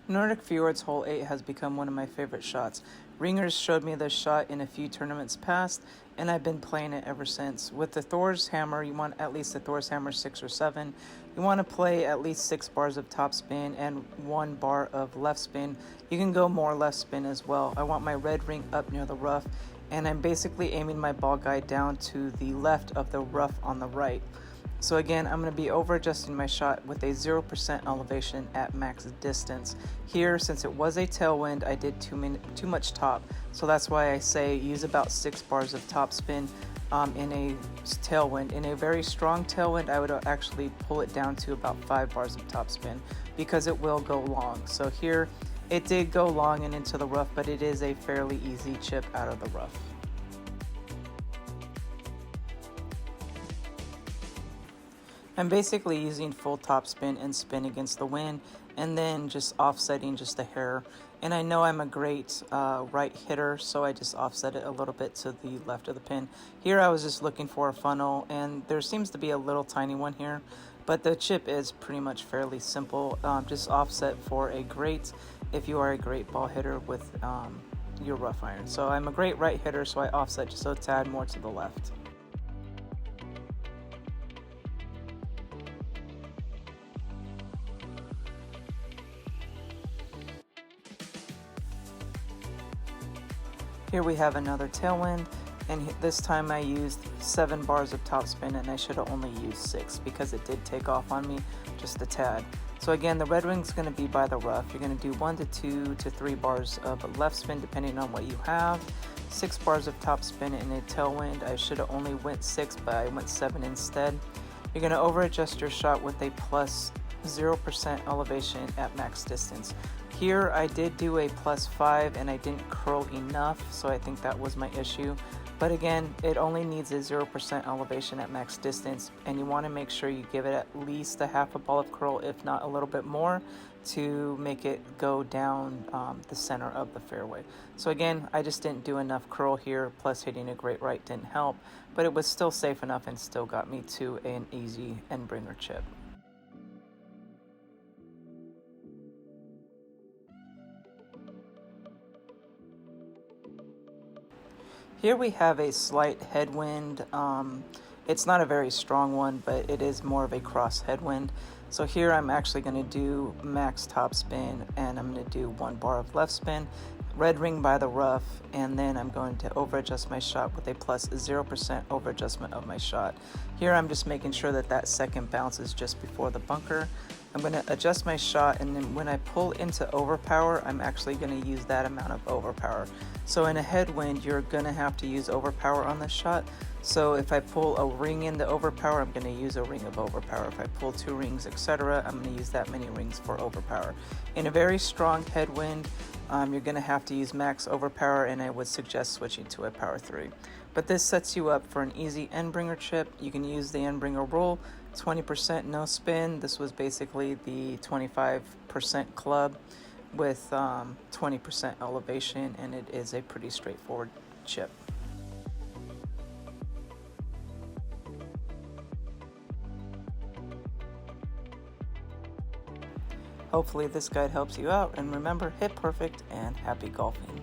Nordic Fjords Hole 8 has become one of my favorite shots. Ringers showed me this shot in a few tournaments past, and I've been playing it ever since. With the Thor's hammer, you want at least the Thor's hammer 6 or 7. You want to play at least 6 bars of top spin and 1 bar of left spin. You can go more left spin as well. I want my red ring up near the rough, and I'm basically aiming my ball guide down to the left of the rough on the right. So again, I'm going to be over adjusting my shot with a 0% elevation at max distance. Here, since it was a tailwind, I did too much top. So that's why I say use about 6 bars of top spin in a tailwind. In a very strong tailwind, I would actually pull it down to about 5 bars of top spin because it will go long. So here, it did go long and into the rough, but it is a fairly easy chip out of the rough. I'm basically using full top spin and spin against the wind and then just offsetting just a hair. And I know I'm a great right hitter, so I just offset it a little bit to the left of the pin. Here I was just looking for a funnel, and there seems to be a little tiny one here, but the chip is pretty much fairly simple. Just offset for a great if you are a great ball hitter with your rough iron. So I'm a great right hitter, so I offset just a tad more to the left. Here we have another tailwind, and this time I used 7 bars of top spin, and I should have only used 6 because it did take off on me just a tad. So again, the red ring's going to be by the rough. You're going to do 1 to 2 to 3 bars of left spin depending on what you have. 6 bars of top spin in a tailwind. I should have only went 6, but I went 7 instead. You're going to over adjust your shot with a plus 0% elevation at max distance. Here I did do a plus 5 and I didn't curl enough, so I think that was my issue. But again, it only needs a 0% elevation at max distance, and you want to make sure you give it at least a half a ball of curl, if not a little bit more, to make it go down the center of the fairway. So again, I just didn't do enough curl here, plus hitting a great right didn't help, but it was still safe enough and still got me to an easy end bringer chip. Here we have a slight headwind. It's not a very strong one, but it is more of a cross headwind. So here I'm actually going to do max top spin, and I'm going to do 1 bar of left spin, red ring by the rough, and then I'm going to over adjust my shot with a plus 0% over adjustment of my shot. Here I'm just making sure that that second bounce is just before the bunker. I'm going to adjust my shot, and then when I pull into overpower, I'm actually going to use that amount of overpower. So in a headwind, you're going to have to use overpower on this shot. So if I pull a ring in the overpower, I'm going to use a ring of overpower. If I pull 2 rings, etc., I'm going to use that many rings for overpower. In a very strong headwind, you're going to have to use max overpower, and I would suggest switching to a power 3. But this sets you up for an easy end bringer chip. You can use the end bringer rule, 20% no spin. This was basically the 25% club with 20% elevation, and it is a pretty straightforward chip. Hopefully this guide helps you out, and remember, hit perfect and happy golfing.